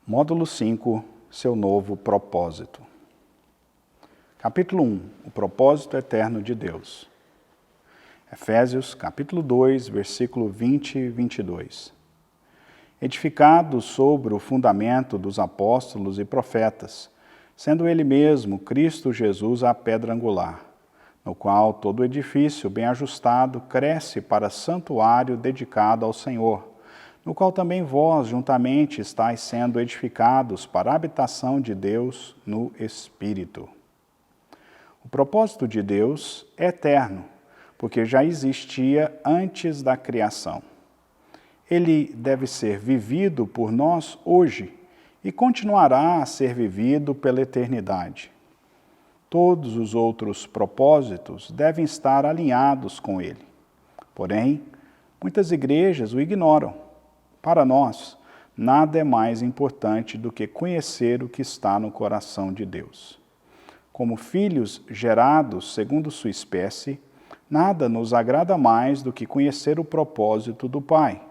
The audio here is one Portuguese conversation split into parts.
Módulo 5, seu novo propósito. Capítulo 1, o propósito eterno de Deus. Efésios, capítulo 2, versículo 20 e 22. Edificado sobre o fundamento dos apóstolos e profetas, sendo ele mesmo, Cristo Jesus, a pedra angular, no qual todo edifício bem ajustado cresce para santuário dedicado ao Senhor, no qual também vós juntamente estáis sendo edificados para a habitação de Deus no Espírito. O propósito de Deus é eterno, porque já existia antes da criação. Ele deve ser vivido por nós hoje e continuará a ser vivido pela eternidade. Todos os outros propósitos devem estar alinhados com ele. Porém, muitas igrejas o ignoram. Para nós, nada é mais importante do que conhecer o que está no coração de Deus. Como filhos gerados segundo sua espécie, nada nos agrada mais do que conhecer o propósito do Pai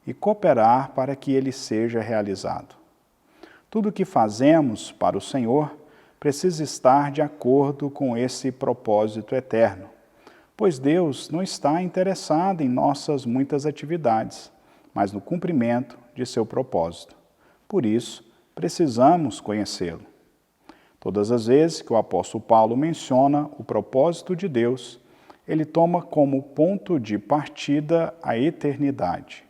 e cooperar para que ele seja realizado. Tudo o que fazemos para o Senhor precisa estar de acordo com esse propósito eterno, pois Deus não está interessado em nossas muitas atividades, mas no cumprimento de seu propósito. Por isso, precisamos conhecê-lo. Todas as vezes que o apóstolo Paulo menciona o propósito de Deus, ele toma como ponto de partida a eternidade.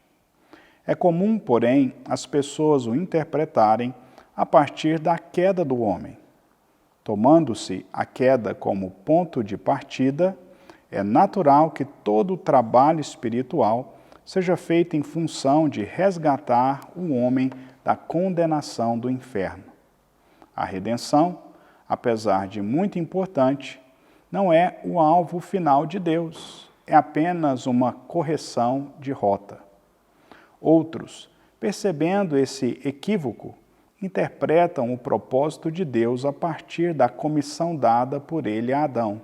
É comum, porém, as pessoas o interpretarem a partir da queda do homem. Tomando-se a queda como ponto de partida, é natural que todo o trabalho espiritual seja feito em função de resgatar o homem da condenação do inferno. A redenção, apesar de muito importante, não é o alvo final de Deus, é apenas uma correção de rota. Outros, percebendo esse equívoco, interpretam o propósito de Deus a partir da comissão dada por ele a Adão: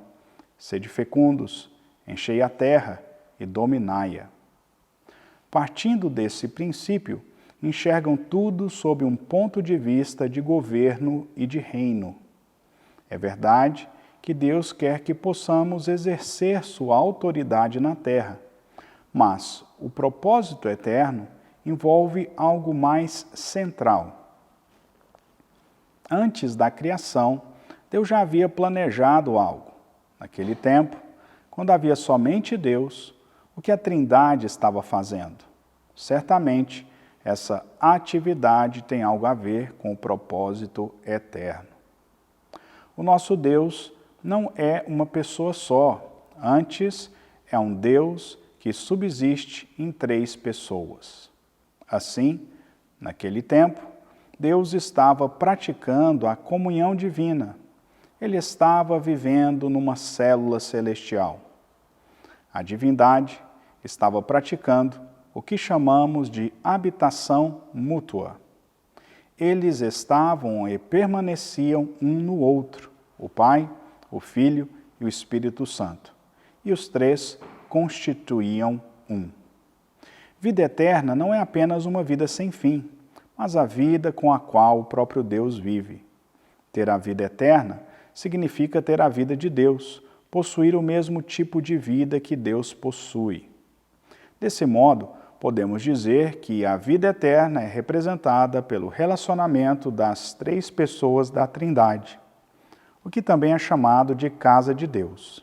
sede fecundos, enchei a terra e dominai-a. Partindo desse princípio, enxergam tudo sob um ponto de vista de governo e de reino. É verdade que Deus quer que possamos exercer sua autoridade na terra, mas o propósito eterno envolve algo mais central. Antes da criação, Deus já havia planejado algo. Naquele tempo, quando havia somente Deus, o que a Trindade estava fazendo? Certamente, essa atividade tem algo a ver com o propósito eterno. O nosso Deus não é uma pessoa só, antes é um Deus que subsiste em 3 pessoas. Assim, naquele tempo, Deus estava praticando a comunhão divina. Ele estava vivendo numa célula celestial. A divindade estava praticando o que chamamos de habitação mútua. Eles estavam e permaneciam um no outro, o Pai, o Filho e o Espírito Santo. E os 3 constituíam um. Vida eterna não é apenas uma vida sem fim, mas a vida com a qual o próprio Deus vive. Ter a vida eterna significa ter a vida de Deus, possuir o mesmo tipo de vida que Deus possui. Desse modo, podemos dizer que a vida eterna é representada pelo relacionamento das 3 pessoas da Trindade, o que também é chamado de casa de Deus.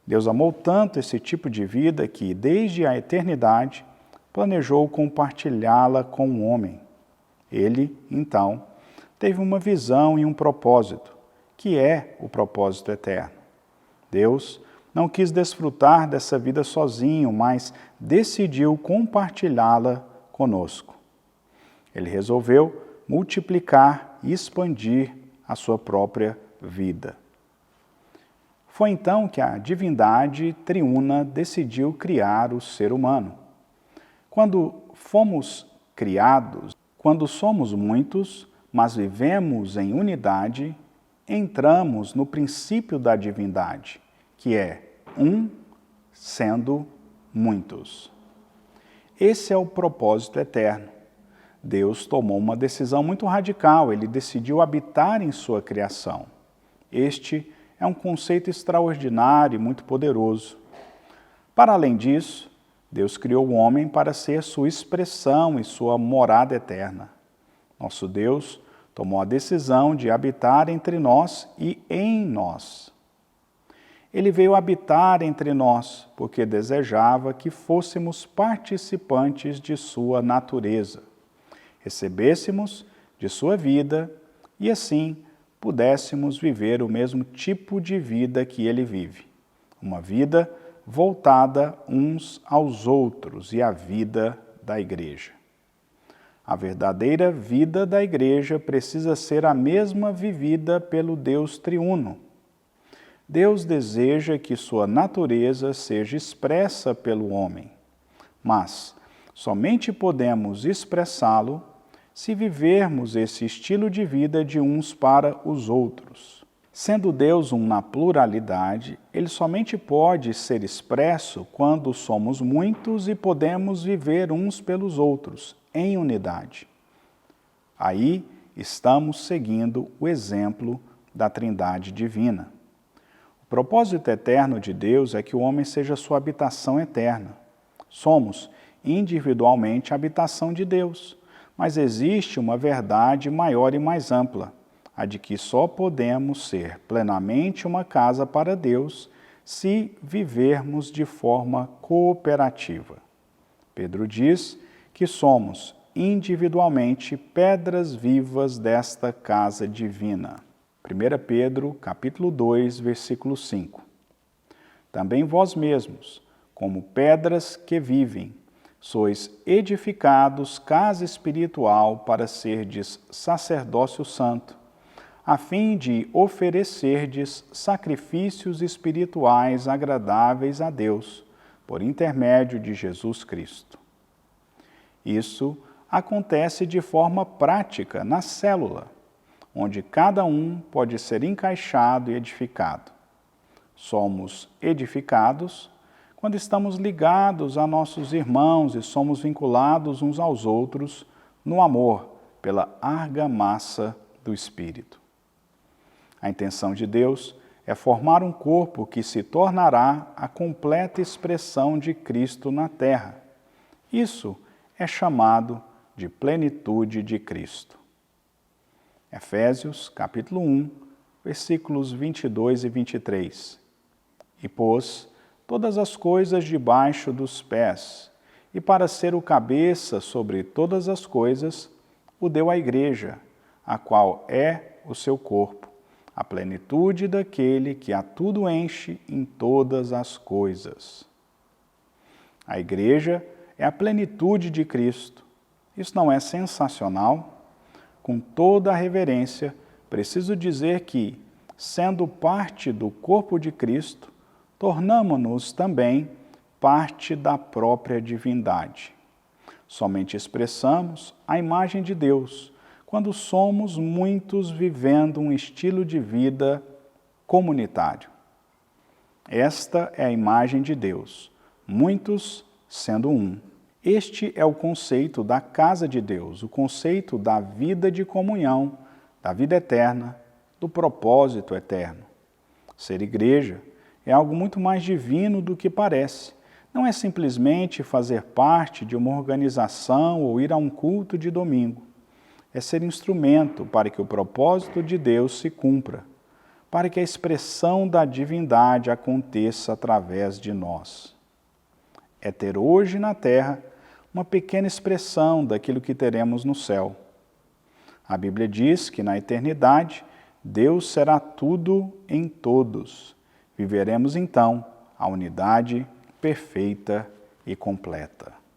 Deus amou tanto esse tipo de vida que, desde a eternidade, planejou compartilhá-la com o homem. Ele, então, teve uma visão e um propósito, que é o propósito eterno. Deus não quis desfrutar dessa vida sozinho, mas decidiu compartilhá-la conosco. Ele resolveu multiplicar e expandir a sua própria vida. Foi então que a divindade triuna decidiu criar o ser humano. Quando fomos criados, quando somos muitos, mas vivemos em unidade, entramos no princípio da divindade, que é um sendo muitos. Esse é o propósito eterno. Deus tomou uma decisão muito radical, ele decidiu habitar em sua criação. Este é um conceito extraordinário e muito poderoso. Para além disso, Deus criou o homem para ser sua expressão e sua morada eterna. Nosso Deus tomou a decisão de habitar entre nós e em nós. Ele veio habitar entre nós porque desejava que fôssemos participantes de sua natureza, recebêssemos de sua vida e assim pudéssemos viver o mesmo tipo de vida que ele vive, uma vida voltada uns aos outros e a vida da igreja. A verdadeira vida da igreja precisa ser a mesma vivida pelo Deus triuno. Deus deseja que sua natureza seja expressa pelo homem, mas somente podemos expressá-lo se vivermos esse estilo de vida de uns para os outros. Sendo Deus um na pluralidade, ele somente pode ser expresso quando somos muitos e podemos viver uns pelos outros, em unidade. Aí estamos seguindo o exemplo da Trindade divina. O propósito eterno de Deus é que o homem seja sua habitação eterna. Somos individualmente a habitação de Deus, mas existe uma verdade maior e mais ampla, a de que só podemos ser plenamente uma casa para Deus se vivermos de forma cooperativa. Pedro diz que somos individualmente pedras vivas desta casa divina. 1 Pedro, capítulo 2, versículo 5. Também vós mesmos, como pedras que vivem, sois edificados casa espiritual para serdes sacerdócio santo, a fim de oferecerdes sacrifícios espirituais agradáveis a Deus, por intermédio de Jesus Cristo. Isso acontece de forma prática na célula, onde cada um pode ser encaixado e edificado. Somos edificados quando estamos ligados a nossos irmãos e somos vinculados uns aos outros no amor pela argamassa do Espírito. A intenção de Deus é formar um corpo que se tornará a completa expressão de Cristo na terra. Isso é chamado de plenitude de Cristo. Efésios, capítulo 1, versículos 22 e 23. E pôs todas as coisas debaixo dos pés, e para ser o cabeça sobre todas as coisas, o deu à igreja, a qual é o seu corpo, a plenitude daquele que a tudo enche em todas as coisas. A igreja é a plenitude de Cristo. Isso não é sensacional? Com toda a reverência, preciso dizer que, sendo parte do corpo de Cristo, tornamo-nos também parte da própria divindade. Somente expressamos a imagem de Deus quando somos muitos vivendo um estilo de vida comunitário. Esta é a imagem de Deus, muitos sendo um. Este é o conceito da casa de Deus, o conceito da vida de comunhão, da vida eterna, do propósito eterno. Ser igreja é algo muito mais divino do que parece. Não é simplesmente fazer parte de uma organização ou ir a um culto de domingo. É ser instrumento para que o propósito de Deus se cumpra, para que a expressão da divindade aconteça através de nós. É ter hoje na terra uma pequena expressão daquilo que teremos no céu. A Bíblia diz que na eternidade Deus será tudo em todos. Viveremos então a unidade perfeita e completa.